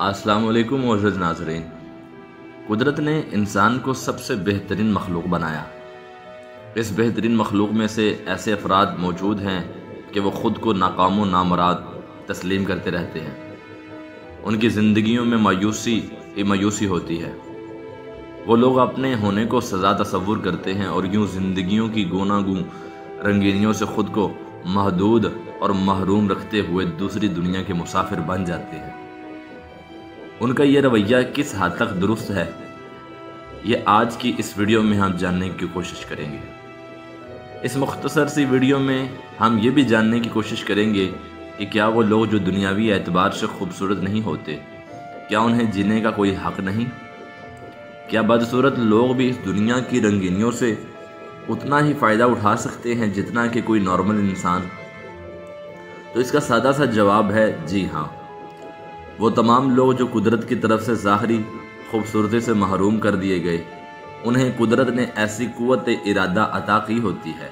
السلام علیکم معزز ناظرین۔ قدرت نے انسان کو سب سے بہترین مخلوق بنایا۔ اس بہترین مخلوق میں سے ایسے افراد موجود ہیں کہ وہ خود کو ناکام و نامراد تسلیم کرتے رہتے ہیں۔ ان کی زندگیوں میں مایوسی ہی مایوسی ہوتی ہے۔ وہ لوگ اپنے ہونے کو سزا تصور کرتے ہیں اور یوں زندگیوں کی گوناگوں رنگینیوں سے خود کو محدود اور محروم رکھتے ہوئے دوسری دنیا کے مسافر بن جاتے ہیں۔ ان کا یہ رویہ کس حد تک درست ہے، یہ آج کی اس ویڈیو میں ہم جاننے کی کوشش کریں گے۔ اس مختصر سی ویڈیو میں ہم یہ بھی جاننے کی کوشش کریں گے کہ کیا وہ لوگ جو دنیاوی اعتبار سے خوبصورت نہیں ہوتے، کیا انہیں جینے کا کوئی حق نہیں؟ کیا بدصورت لوگ بھی اس دنیا کی رنگینیوں سے اتنا ہی فائدہ اٹھا سکتے ہیں جتنا کہ کوئی نارمل انسان؟ تو اس کا سادہ سا جواب ہے جی ہاں۔ وہ تمام لوگ جو قدرت کی طرف سے ظاہری خوبصورتی سے محروم کر دیے گئے، انہیں قدرت نے ایسی قوت ارادہ عطا کی ہوتی ہے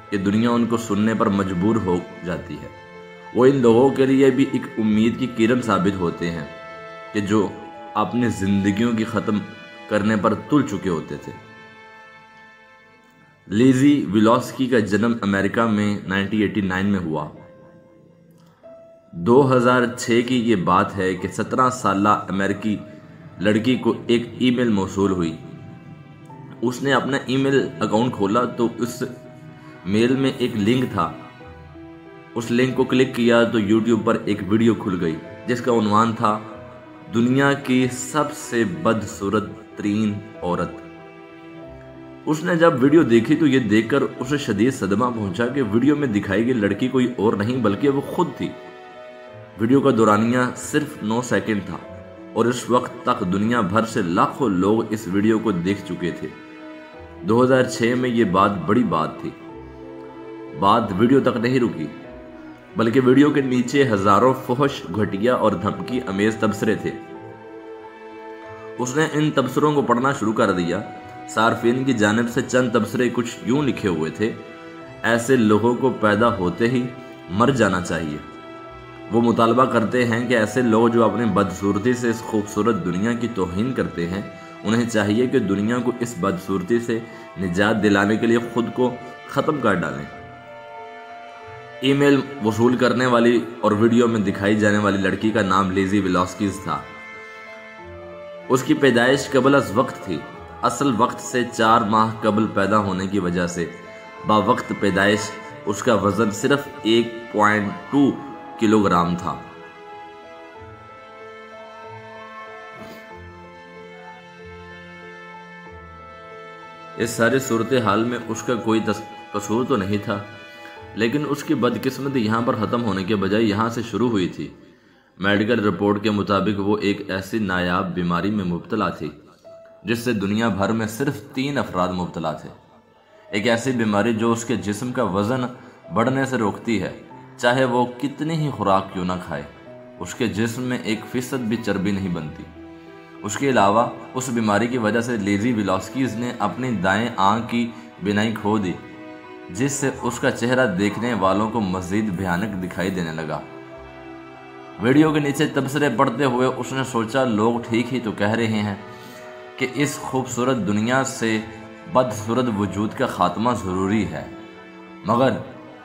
کہ دنیا ان کو سننے پر مجبور ہو جاتی ہے۔ وہ ان لوگوں کے لیے بھی ایک امید کی کرن ثابت ہوتے ہیں کہ جو اپنی زندگیوں کی ختم کرنے پر تل چکے ہوتے تھے۔ لیزی ویلوسکی کا جنم امریکہ میں 1989 میں ہوا۔ 2006 کی یہ بات ہے کہ 17 سالہ امریکی لڑکی کو ایک ای میل موصول ہوئی۔ اس نے اپنا ای میل اکاؤنٹ کھولا تو اس میل میں ایک لنک تھا۔ اس لنک کو کلک کیا تو یوٹیوب پر ایک ویڈیو کھل گئی جس کا عنوان تھا دنیا کی سب سے بدصورت ترین عورت۔ اس نے جب ویڈیو دیکھی تو یہ دیکھ کر اسے شدید صدمہ پہنچا کہ ویڈیو میں دکھائی گئی لڑکی کوئی اور نہیں بلکہ وہ خود تھی۔ ویڈیو کا دورانیہ صرف 9 سیکنڈ تھا اور اس وقت تک دنیا بھر سے لاکھوں لوگ اس ویڈیو کو دیکھ چکے تھے۔ 2006 میں یہ بات بڑی بات تھی۔ بات ویڈیو تک نہیں رکی بلکہ ویڈیو کے نیچے ہزاروں فحش، گھٹیا اور دھمکی امیز تبصرے تھے۔ اس نے ان تبصروں کو پڑھنا شروع کر دیا۔ صارفین کی جانب سے چند تبصرے کچھ یوں لکھے ہوئے تھے: ایسے لوگوں کو پیدا ہوتے ہی مر جانا چاہیے۔ وہ مطالبہ کرتے ہیں کہ ایسے لوگ جو اپنی بدصورتی سے اس خوبصورت دنیا کی توہین کرتے ہیں، انہیں چاہیے کہ دنیا کو اس بدصورتی سے نجات دلانے کے لیے خود کو ختم کر ڈالیں۔ ای میل وصول کرنے والی اور ویڈیو میں دکھائی جانے والی لڑکی کا نام لیزی ویلوسکی تھا۔ اس کی پیدائش قبل از وقت تھی، اصل وقت سے 4 ماہ قبل پیدا ہونے کی وجہ سے باوقت پیدائش اس کا وزن صرف 1.2 کلو گرام تھا۔ اس سارے صورتحال میں اس کا کوئی قصور تو نہیں تھا، لیکن اس کی بدقسمتی یہاں پر ختم ہونے کے بجائے یہاں سے شروع ہوئی تھی۔ میڈیکل رپورٹ کے مطابق وہ ایک ایسی نایاب بیماری میں مبتلا تھی جس سے دنیا بھر میں صرف 3 افراد مبتلا تھے۔ ایک ایسی بیماری جو اس کے جسم کا وزن بڑھنے سے روکتی ہے، چاہے وہ کتنی ہی خوراک کیوں نہ کھائے، اس کے جسم میں 1% بھی چربی نہیں بنتی۔ اس کے علاوہ اس بیماری کی وجہ سے لیزی ویلوسکی نے اپنی دائیں آنکھ کی بینائی کھو دی، جس سے اس کا چہرہ دیکھنے والوں کو مزید بھیانک دکھائی دینے لگا۔ ویڈیو کے نیچے تبصرے پڑھتے ہوئے اس نے سوچا لوگ ٹھیک ہی تو کہہ رہے ہیں کہ اس خوبصورت دنیا سے بدصورت وجود کا خاتمہ ضروری ہے، مگر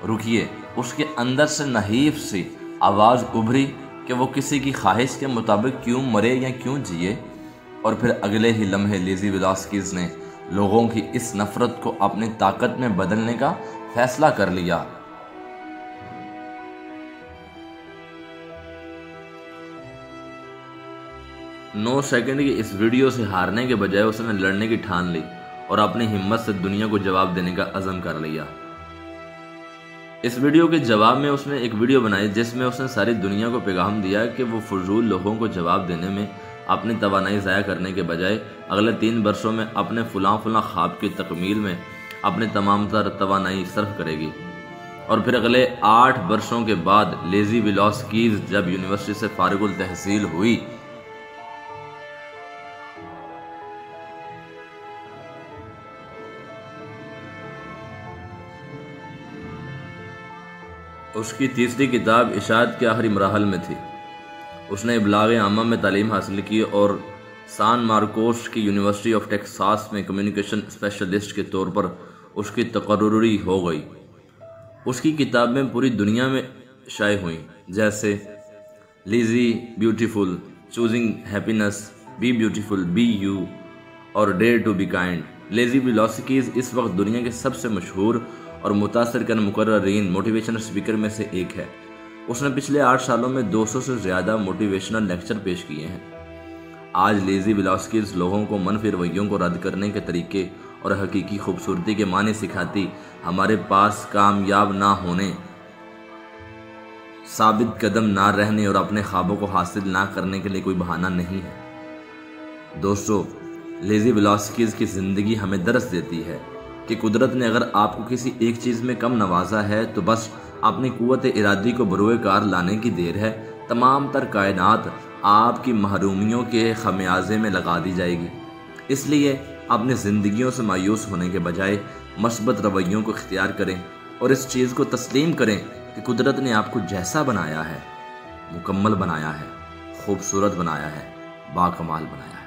رکیے، اس کے اندر سے نحیف سی آواز ابھری کہ وہ کسی کی خواہش کے مطابق کیوں مرے یا کیوں جیے، اور پھر اگلے ہی لمحے لیزی ویلوسکی نے لوگوں کی اس نفرت کو اپنی طاقت میں بدلنے کا فیصلہ کر لیا۔ نو سیکنڈ کی اس ویڈیو سے ہارنے کے بجائے اس نے لڑنے کی ٹھان لی اور اپنی ہمت سے دنیا کو جواب دینے کا عزم کر لیا۔ اس ویڈیو کے جواب میں اس نے ایک ویڈیو بنائی جس میں اس نے ساری دنیا کو پیغام دیا کہ وہ فضول لوگوں کو جواب دینے میں اپنی توانائی ضائع کرنے کے بجائے اگلے 3 برسوں میں اپنے فلاں خواب کی تکمیل میں اپنی تمام تر توانائی صرف کرے گی۔ اور پھر اگلے 8 برسوں کے بعد لیزی ویلوسکی جب یونیورسٹی سے فارغ التحصیل ہوئی اس کی تیسری کتاب اشاعت کے آخری مراحل میں تھی۔ اس نے ابلاغ عامہ میں تعلیم حاصل کی اور سان مارکوس کی یونیورسٹی آف ٹیکساس میں کمیونیکیشن اسپیشلسٹ کے طور پر اس کی تقرری ہو گئی۔ اس کی کتابیں پوری دنیا میں شائع ہوئیں، جیسے Lizzie beautiful, choosing happiness, be beautiful, be you اور dare to be kind. Lizzie Velasquez اس وقت دنیا کے سب سے مشہور اور متاثر کن مقررین موٹیویشنل اسپیکر میں سے ایک ہے۔ اس نے پچھلے 8 سالوں میں 200 سے زیادہ موٹیویشنل لیکچر پیش کیے ہیں۔ آج لیزی ویلاسکیز لوگوں کو منفی رویوں کو رد کرنے کے طریقے اور حقیقی خوبصورتی کے معنی سکھاتی۔ ہمارے پاس کامیاب نہ ہونے، ثابت قدم نہ رہنے اور اپنے خوابوں کو حاصل نہ کرنے کے لیے کوئی بہانہ نہیں ہے۔ دوستو، لیزی ویلاسکیز کی زندگی ہمیں درس دیتی ہے کہ قدرت نے اگر آپ کو کسی ایک چیز میں کم نوازا ہے تو بس اپنی قوت ارادی کو بروئے کار لانے کی دیر ہے۔ تمام تر کائنات آپ کی محرومیوں کے خمیازے میں لگا دی جائے گی۔ اس لیے اپنی زندگیوں سے مایوس ہونے کے بجائے مثبت رویوں کو اختیار کریں اور اس چیز کو تسلیم کریں کہ قدرت نے آپ کو جیسا بنایا ہے، مکمل بنایا ہے، خوبصورت بنایا ہے، باکمال بنایا ہے۔